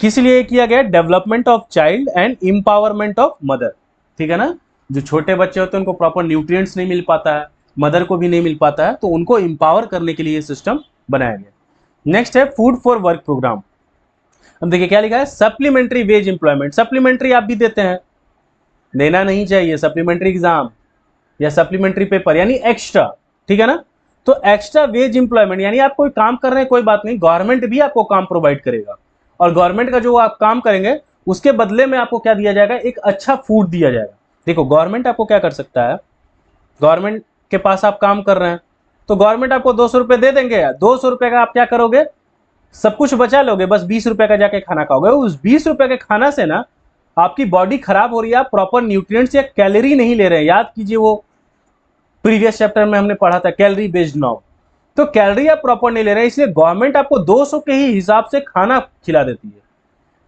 किस लिए किया गया, development of child and empowerment of mother, ठीक है ना। जो छोटे बच्चे होते हैं उनको प्रॉपर न्यूट्रिएंट्स नहीं मिल पाता है, मदर को भी नहीं मिल पाता है, तो उनको एम्पावर करने के लिए ये सिस्टम बनाया गया। नेक्स्ट है फूड फॉर वर्क प्रोग्राम। अब देखिए क्या लिखा है, सप्लीमेंट्री वेज एम्प्लॉयमेंट। सप्लीमेंट्री आप भी देते हैं, देना नहीं चाहिए, सप्लीमेंट्री एग्जाम या सप्लीमेंट्री पेपर यानी एक्स्ट्रा, ठीक है ना। तो एक्स्ट्रा वेज एम्प्लॉयमेंट यानी आप कोई काम कर रहे हैं, कोई बात नहीं, गवर्नमेंट भी आपको काम प्रोवाइड करेगा और गवर्नमेंट का जो आप काम करेंगे उसके बदले में आपको क्या दिया जाएगा, एक अच्छा फूड दिया जाएगा। देखो गवर्नमेंट आपको क्या कर सकता है, गवर्नमेंट के पास आप काम कर रहे हैं तो गवर्नमेंट आपको 200 रुपये दे देंगे, 200 रुपये का आप क्या करोगे, सब कुछ बचा लोगे, बस 20 रुपये का जाके खाना खाओगे। उस 20 रुपये के खाना से ना आपकी बॉडी खराब हो रही है, आप प्रॉपर न्यूट्रिएंट्स या कैलोरी नहीं ले रहे हैं। याद कीजिए वो प्रीवियस चैप्टर में हमने पढ़ा था कैलोरी बेस्ड नॉर्म, तो कैलोरी आप प्रॉपर नहीं ले रहे हैं, इसलिए गवर्नमेंट आपको 200 के ही हिसाब से खाना खिला देती है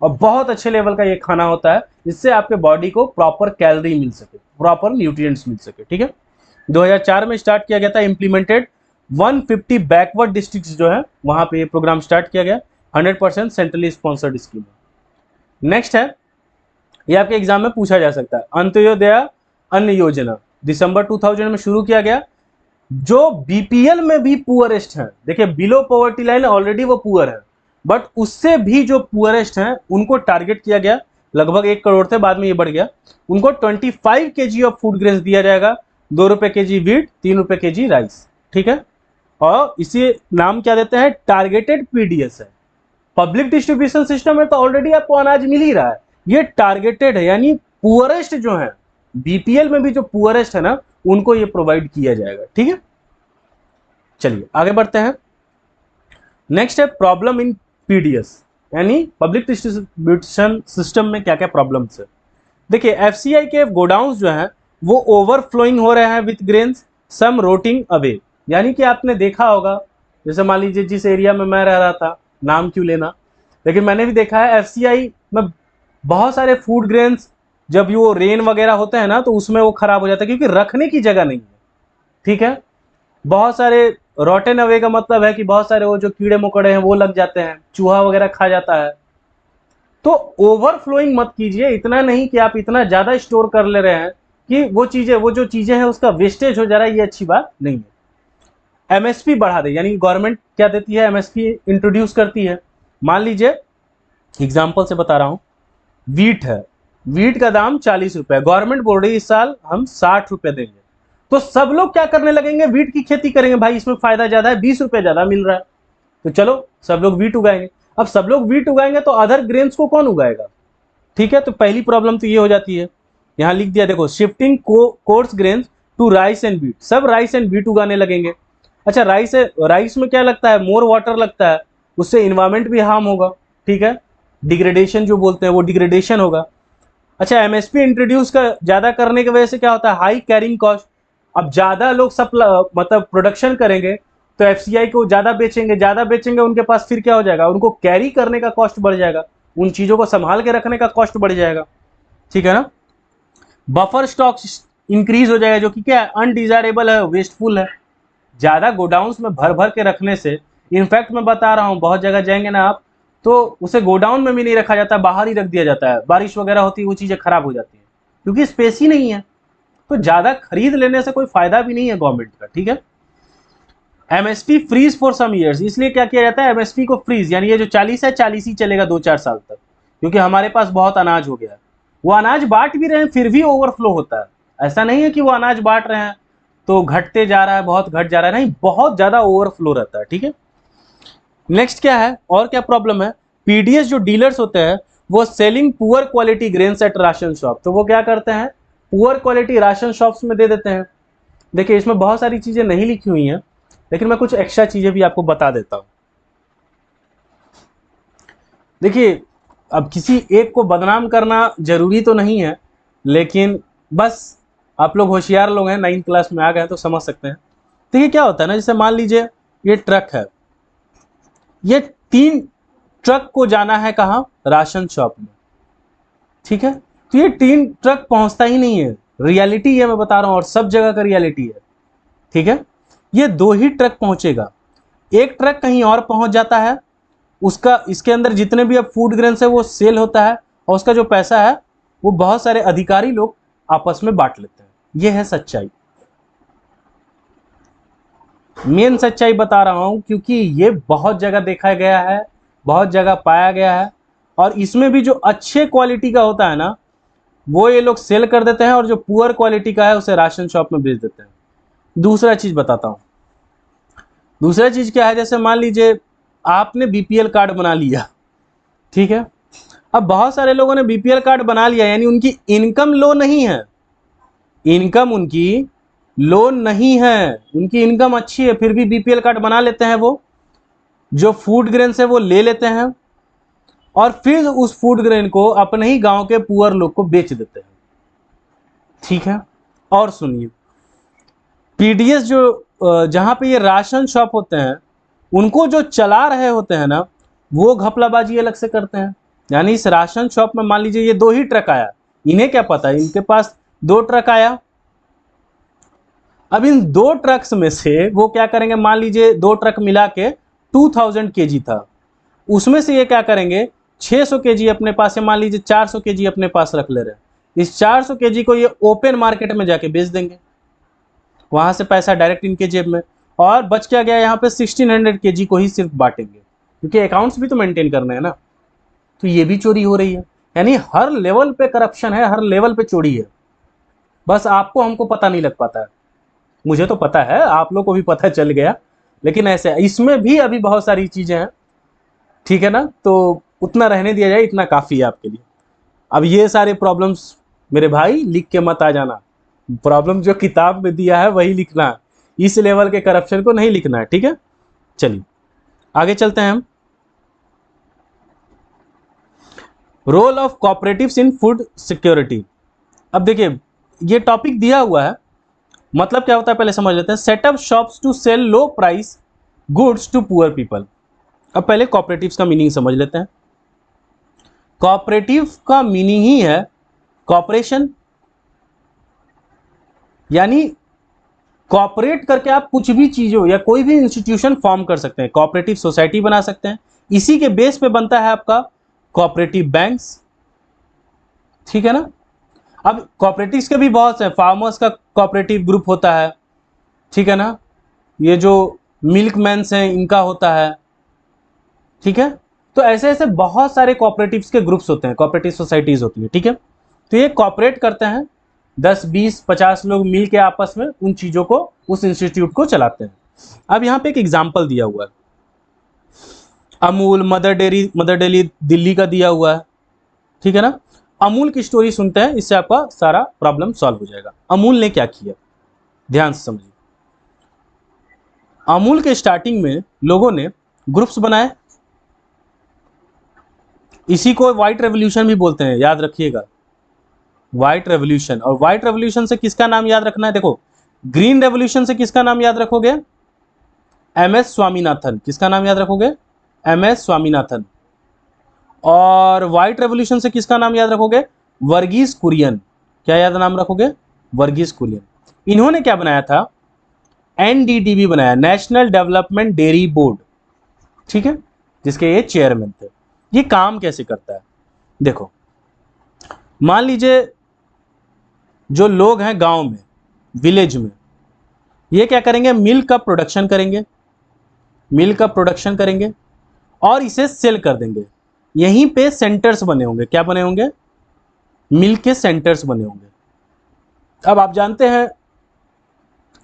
और बहुत अच्छे लेवल का ये खाना होता है, जिससे आपके बॉडी को प्रॉपर कैलोरी मिल सके, प्रॉपर न्यूट्रिएंट्स मिल सके, ठीक है। 2004 में स्टार्ट किया गया था, इंप्लीमेंटेड 150 बैकवर्ड डिस्ट्रिक्ट्स जो है वहां पे ये प्रोग्राम स्टार्ट किया गया। 100% सेंट्रली स्पॉन्सर्ड स्कीम है। नेक्स्ट है, ये आपके एग्जाम में पूछा जा सकता है, अंत्योदय अन्न योजना दिसंबर 2000 में शुरू किया गया। जो बीपीएल में भी पुअरेस्ट हैं, देखिए बिलो पॉवर्टी लाइन ऑलरेडी वो पुअर है, बट उससे भी जो पुअरेस्ट हैं उनको टारगेट किया गया, लगभग 1 करोड़ थे, बाद में ये बढ़ गया। उनको 25 kg ऑफ फूड ग्रेन्स दिया जाएगा, 2 रुपए kg वीट, 3 रुपए kg राइस, ठीक है। और इसी नाम क्या देते हैं, टारगेटेड पीडीएस है। पब्लिक डिस्ट्रीब्यूशन सिस्टम है तो ऑलरेडी आपको अनाज मिल ही रहा है, ये टारगेटेड है यानी पुअरेस्ट जो है, बीपीएल में भी जो पुअरेस्ट है ना उनको ये प्रोवाइड किया जाएगा, ठीक है। चलिए आगे बढ़ते हैं। नेक्स्ट है प्रॉब्लम इन पीडीएस, यानी पब्लिक डिस्ट्रीब्यूशन सिस्टम में क्या क्या प्रॉब्लम्स है। देखिए एफसीआई के गोडाउन्स जो हैं वो ओवरफ्लोइंग हो रहे हैं विथ ग्रेन्स, सम रोटिंग अवे। यानी कि आपने देखा होगा, जैसे मान लीजिए जिस एरिया में मैं रह रहा था, नाम क्यों लेना, लेकिन मैंने भी देखा है एफसीआई में बहुत सारे फूड ग्रेन्स जब वो रेन वगैरह होता है ना तो उसमें वो खराब हो जाता है क्योंकि रखने की जगह नहीं है, ठीक है। बहुत सारे रॉटन अवे का मतलब है कि बहुत सारे वो जो कीड़े मकोड़े हैं वो लग जाते हैं, चूहा वगैरह खा जाता है। तो ओवरफ्लोइंग मत कीजिए, इतना नहीं कि आप इतना ज्यादा स्टोर कर ले रहे हैं कि वो जो चीजें हैं उसका वेस्टेज हो जा रहा है, ये अच्छी बात नहीं है। एमएसपी बढ़ा दे, यानी गवर्नमेंट क्या देती है, एमएसपी इंट्रोड्यूस करती है। मान लीजिए एग्जाम्पल से बता रहा हूं, वीट है, वीट का दाम 40 रुपए, गवर्नमेंट बोल रही है इस साल हम 60 रुपए देंगे, तो सब लोग क्या करने लगेंगे, वीट की खेती करेंगे, भाई इसमें फायदा ज्यादा है, 20 रुपए ज्यादा मिल रहा है, तो चलो सब लोग वीट उगाएंगे। अब सब लोग वीट उगाएंगे तो अदर ग्रेन्स को कौन उगाएगा, ठीक है। तो पहली प्रॉब्लम तो ये हो जाती है, यहां लिख दिया देखो, shifting coarse grains to rice and wheat, सब राइस एंड वीट उगाने लगेंगे। अच्छा राइस में क्या लगता है, मोर वाटर लगता है, उससे इन्वायरमेंट भी हार्म होगा, ठीक है, डिग्रेडेशन जो बोलते हैं वो डिग्रेडेशन होगा। अच्छा एमएसपी इंट्रोड्यूस ज्यादा करने की वजह से क्या होता है, हाई कैरिंग कॉस्ट। अब ज्यादा लोग मतलब प्रोडक्शन करेंगे तो एफसीआई को ज्यादा बेचेंगे, उनके पास फिर क्या हो जाएगा, उनको कैरी करने का कॉस्ट बढ़ जाएगा, उन चीजों को संभाल के रखने का कॉस्ट बढ़ जाएगा, ठीक है ना। बफर स्टॉक इंक्रीज हो जाएगा जो कि क्या है, अनडिजायरेबल है, वेस्टफुल है। ज्यादा गोडाउन्स में भर भर के रखने से, इनफैक्ट मैं बता रहा हूं बहुत जगह जाएंगे ना आप तो उसे गोडाउन में भी नहीं रखा जाता, बाहर ही रख दिया जाता है, बारिश वगैरह होती है वो चीजें खराब हो जाती है क्योंकि स्पेस ही नहीं है। तो ज्यादा खरीद लेने से कोई फायदा भी नहीं है गवर्नमेंट का, ठीक है। MSP freeze for some years, इसलिए क्या किया जाता है, एमएसपी को फ्रीज, यानी ये जो 40 है 40 ही चलेगा 2-4 साल तक, क्योंकि हमारे पास बहुत अनाज हो गया है। वो अनाज बांट भी रहे हैं फिर भी ओवरफ्लो होता है, ऐसा नहीं है कि वो अनाज बांट रहे हैं तो घटते जा रहा है, बहुत घट जा रहा है, नहीं, बहुत ज्यादा ओवरफ्लो रहता है, ठीक है। नेक्स्ट क्या है, और क्या प्रॉब्लम है, पीडीएस जो डीलर्स होते हैं वो selling poor quality grains at ration shop, तो वो क्या करते हैं, पुअर क्वालिटी राशन शॉप्स में दे देते हैं। देखिए इसमें बहुत सारी चीजें नहीं लिखी हुई हैं, लेकिन मैं कुछ एक्स्ट्रा चीजें भी आपको बता देता हूं। देखिए अब किसी एक को बदनाम करना जरूरी तो नहीं है, लेकिन बस आप लोग होशियार लोग हैं, 9th क्लास में आ गए हैं तो समझ सकते हैं। देखिए क्या होता है ना, जैसे मान लीजिए ये ट्रक है, ये 3 ट्रक को जाना है कहाँ, राशन शॉप में, ठीक है। तो ये 3 ट्रक पहुंचता ही नहीं है, रियलिटी ये मैं बता रहा हूं और सब जगह का रियलिटी है। ठीक है, ये 2 ही ट्रक पहुंचेगा। एक ट्रक कहीं और पहुंच जाता है, उसका इसके अंदर जितने भी अब फूड ग्रेन्स है वो सेल होता है और उसका जो पैसा है वो बहुत सारे अधिकारी लोग आपस में बांट लेते हैं। ये है सच्चाई, मेन सच्चाई बता रहा हूं क्योंकि ये बहुत जगह देखा गया है, बहुत जगह पाया गया है। और इसमें भी जो अच्छे क्वालिटी का होता है ना वो ये लोग सेल कर देते हैं और जो पुअर क्वालिटी का है उसे राशन शॉप में बेच देते हैं। दूसरा चीज बताता हूं, दूसरा चीज क्या है, जैसे मान लीजिए आपने बीपीएल कार्ड बना लिया, ठीक है। अब बहुत सारे लोगों ने बीपीएल कार्ड बना लिया, यानी उनकी इनकम लो नहीं है, इनकम उनकी लो नहीं है, उनकी इनकम अच्छी है, फिर भी बीपीएल कार्ड बना लेते हैं। वो जो फूड ग्रेन है वो ले लेते हैं और फिर उस फूड ग्रेन को अपने ही गांव के पुअर लोग को बेच देते हैं। ठीक है, और सुनिए, पीडीएस जो जहां पे ये राशन शॉप होते हैं उनको जो चला रहे होते हैं ना वो घपलाबाजी अलग से करते हैं। यानी इस राशन शॉप में मान लीजिए ये 2 ही ट्रक आया, इन्हें क्या पता, इनके पास 2 ट्रक आया। अब इन 2 ट्रक्स में से वो क्या करेंगे, मान लीजिए 2 ट्रक मिला के 2000 केजी था, उसमें से ये क्या करेंगे 600 केजी अपने पास है, मान लीजिए 400 केजी अपने पास रख ले रहे हैं। इस 400 केजी को ये ओपन मार्केट में जाके बेच देंगे, वहां से पैसा डायरेक्ट इनके जेब में, और बच क्या गया यहाँ पे 1600 केजी को ही सिर्फ बांटेंगे, क्योंकि अकाउंट्स भी तो मेंटेन करने हैं ना। तो ये भी चोरी हो रही है, यानी हर लेवल पे करप्शन है, हर लेवल पे चोरी है। बस आपको हमको पता नहीं लग पाता है, मुझे तो पता है, आप लोग को भी पता चल गया, लेकिन ऐसे इसमें भी अभी बहुत सारी चीजें हैं। ठीक है ना, तो उतना रहने दिया जाए, इतना काफी है आपके लिए। अब ये सारे प्रॉब्लम्स मेरे भाई लिख के मत आ जाना, प्रॉब्लम जो किताब में दिया है वही लिखना है, इस लेवल के करप्शन को नहीं लिखना है। ठीक है, चलिए आगे चलते हैं हम। Role of cooperatives in food security. अब देखिए ये टॉपिक दिया हुआ है, मतलब क्या होता है पहले समझ लेते हैं। Set up shops to sell low price goods to poor people. अब पहले कोऑपरेटिव्स का मीनिंग समझ लेते हैं। कोऑपरेटिव का मीनिंग ही है कॉपरेशन, यानी कॉपरेट करके आप कुछ भी चीजों या कोई भी इंस्टीट्यूशन फॉर्म कर सकते हैं, कोऑपरेटिव सोसाइटी बना सकते हैं। इसी के बेस पे बनता है आपका कोऑपरेटिव बैंक्स। ठीक है ना। अब कोऑपरेटिव्स के भी बहुत से, फार्मर्स का कोऑपरेटिव ग्रुप होता है, ठीक है ना, ये जो मिल्कमैन्स हैं इनका होता है। ठीक है, तो ऐसे ऐसे बहुत सारे कोऑपरेटिव्स के ग्रुप्स होते हैं, कोऑपरेटिव सोसाइटीज होती है। ठीक है, तो ये कोऑपरेट करते हैं, 10 20 50 लोग मिल के आपस में उन चीजों को, उस इंस्टीट्यूट को चलाते हैं। अब यहाँ पे एक एग्जाम्पल दिया हुआ है, अमूल, मदर डेयरी दिल्ली का दिया हुआ है। ठीक है ना, अमूल की स्टोरी सुनते हैं, इससे आपका सारा प्रॉब्लम सॉल्व हो जाएगा। अमूल ने क्या किया, ध्यान से समझिए। अमूल के स्टार्टिंग में लोगों ने ग्रुप्स बनाए, इसी को व्हाइट रेवोल्यूशन भी बोलते हैं, याद रखिएगा, व्हाइट रेवोल्यूशन। और व्हाइट रेवोल्यूशन से किसका नाम याद रखना है, देखो, ग्रीन रेवोल्यूशन से किसका नाम याद रखोगे, एमएस स्वामीनाथन। किसका नाम याद रखोगे, एमएस स्वामीनाथन। और व्हाइट रेवोल्यूशन से किसका नाम याद रखोगे, वर्गीस कुरियन। क्या याद नाम रखोगे, वर्गीस कुरियन। इन्होंने क्या बनाया था, एनडीडीबी बनाया, नेशनल डेवलपमेंट डेयरी बोर्ड। ठीक है, जिसके ये चेयरमैन थे। ये काम कैसे करता है, देखो, मान लीजिए जो लोग हैं गांव में, विलेज में, ये क्या करेंगे, मिल्क का प्रोडक्शन करेंगे, मिल्क का प्रोडक्शन करेंगे और इसे सेल कर देंगे। यहीं पे सेंटर्स बने होंगे, क्या बने होंगे, मिल्क के सेंटर्स बने होंगे। अब आप जानते हैं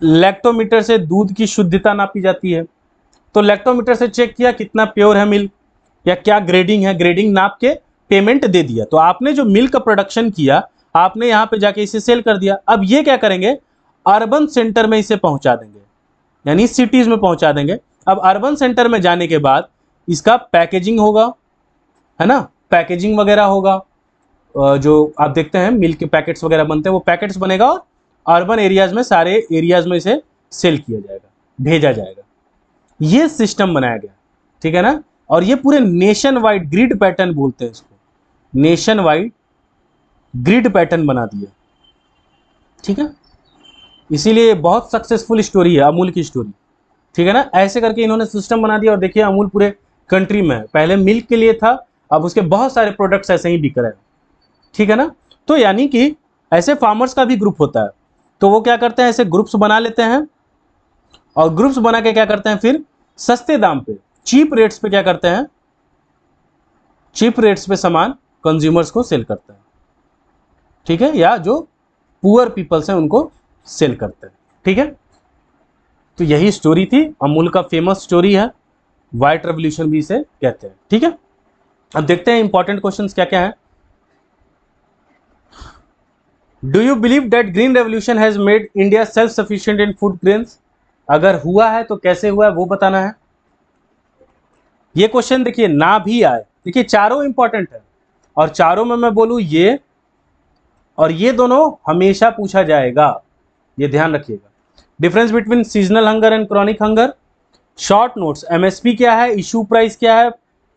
लैक्टोमीटर से दूध की शुद्धता नापी जाती है, तो लैक्टोमीटर से चेक किया कितना प्योर है मिल्क या क्या ग्रेडिंग है, ग्रेडिंग नाप के पेमेंट दे दिया। तो आपने जो मिल्क का प्रोडक्शन किया, आपने यहाँ पे जाके इसे सेल कर दिया। अब ये क्या करेंगे, अर्बन सेंटर में इसे पहुंचा देंगे, यानी सिटीज में पहुंचा देंगे। अब अर्बन सेंटर में जाने के बाद इसका पैकेजिंग होगा, है ना, पैकेजिंग वगैरह होगा, जो आप देखते हैं मिल्क के पैकेट्स वगैरह बनते हैं, वो पैकेट्स बनेगा और अर्बन एरियाज में, सारे एरियाज में इसे सेल किया जाएगा, भेजा जाएगा। ये सिस्टम बनाया गया। ठीक है ना, और ये पूरे नेशन वाइड, ग्रिड पैटर्न बोलते हैं इसको, नेशन वाइड ग्रिड पैटर्न बना दिया, ठीक है। इसीलिए बहुत सक्सेसफुल स्टोरी है अमूल की स्टोरी, ठीक है ना। ऐसे करके इन्होंने सिस्टम बना दिया और देखिए अमूल पूरे कंट्री में है। पहले मिल्क के लिए था, अब उसके बहुत सारे प्रोडक्ट्स ऐसे ही बिक रहे हैं, ठीक है ना। तो यानी कि ऐसे फार्मर्स का भी ग्रुप होता है, तो वो क्या करते हैं, ऐसे ग्रुप्स बना लेते हैं और ग्रुप्स बना के क्या करते हैं, फिर सस्ते दाम पे, चीप रेट्स पे क्या करते हैं, चीप रेट्स पे सामान कंज्यूमर्स को सेल करते हैं, ठीक है, या जो पुअर पीपल्स हैं उनको सेल करते हैं, ठीक है। तो यही स्टोरी थी, अमूल का फेमस स्टोरी है, व्हाइट रेवोल्यूशन भी इसे कहते हैं, ठीक है। अब देखते हैं इंपॉर्टेंट क्वेश्चंस क्या क्या है। Do you believe that green revolution has made India self sufficient in food grains? अगर हुआ है तो कैसे हुआ है वो बताना है। ये क्वेश्चन देखिए ना भी आए, देखिए चारों इंपॉर्टेंट है और चारों में मैं बोलूं ये और ये दोनों हमेशा पूछा जाएगा, ये ध्यान रखिएगा। Difference between seasonal hunger and chronic hunger, short notes, MSP क्या है, इशू प्राइस क्या है,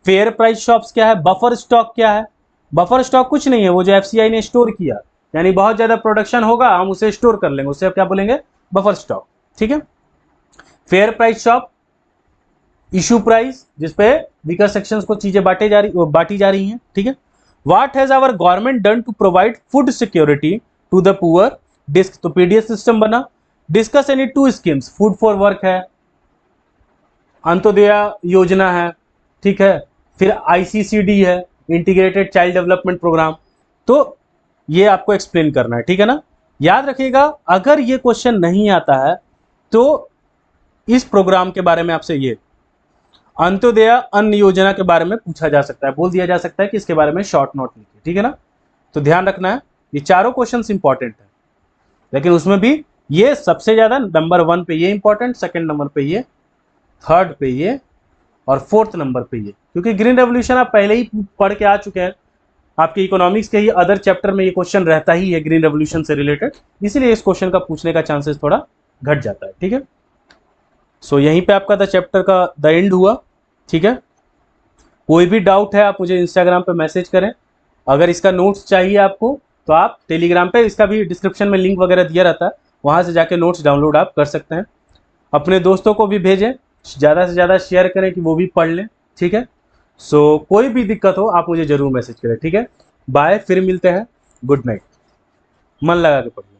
फेयर प्राइस शॉप्स क्या है, बफर स्टॉक क्या है। बफर स्टॉक कुछ नहीं है, वो जो एफसीआई ने स्टोर किया, यानी बहुत ज्यादा प्रोडक्शन होगा हम उसे स्टोर कर लेंगे, उसे क्या बोलेंगे, बफर स्टॉक, ठीक है। Fair price shop, issue price जिसपे वीकर सेक्शंस को चीजें बांटी जा रही हैं, ठीक है। What has our government done to provide food security to the poor, disc, तो पीडीएस सिस्टम बना। Discuss any two schemes, food for work है, अंत्योदय योजना है, ठीक है, फिर आईसीसीडी है, इंटीग्रेटेड चाइल्ड डेवलपमेंट प्रोग्राम। तो ये आपको एक्सप्लेन करना है, ठीक है ना। याद रखिएगा अगर ये क्वेश्चन नहीं आता है तो इस प्रोग्राम के बारे में आपसे ये अंत्योदय अन्न योजना के बारे में पूछा जा सकता है, बोल दिया जा सकता है कि इसके बारे में शॉर्ट नोट लिखिए, ठीक है ना। तो ध्यान रखना है ये चारों क्वेश्चंस इंपॉर्टेंट है, लेकिन उसमें भी ये सबसे ज्यादा नंबर 1 पे ये इंपॉर्टेंट, सेकंड नंबर पे ये, थर्ड पे ये और फोर्थ नंबर पे ये, क्योंकि ग्रीन रेवोल्यूशन आप पहले ही पढ़ के आ चुके हैं, आपके इकोनॉमिक्स के ही अदर चैप्टर में ये क्वेश्चन रहता ही है ग्रीन रेवोल्यूशन से रिलेटेड, इसीलिए इस क्वेश्चन का पूछने का चांसेस थोड़ा घट जाता है, ठीक है। सो यहीं पे आपका द चैप्टर का द एंड हुआ, ठीक है। कोई भी डाउट है आप मुझे इंस्टाग्राम पे मैसेज करें, अगर इसका नोट्स चाहिए आपको तो आप टेलीग्राम पे, इसका भी डिस्क्रिप्शन में लिंक वगैरह दिया रहता है, वहाँ से जाके नोट्स डाउनलोड आप कर सकते हैं। अपने दोस्तों को भी भेजें, ज़्यादा से ज़्यादा शेयर करें कि वो भी पढ़ लें, ठीक है। सो कोई भी दिक्कत हो आप मुझे ज़रूर मैसेज करें, ठीक है। बाय, फिर मिलते हैं, गुड नाइट, मन लगा के पढ़िए।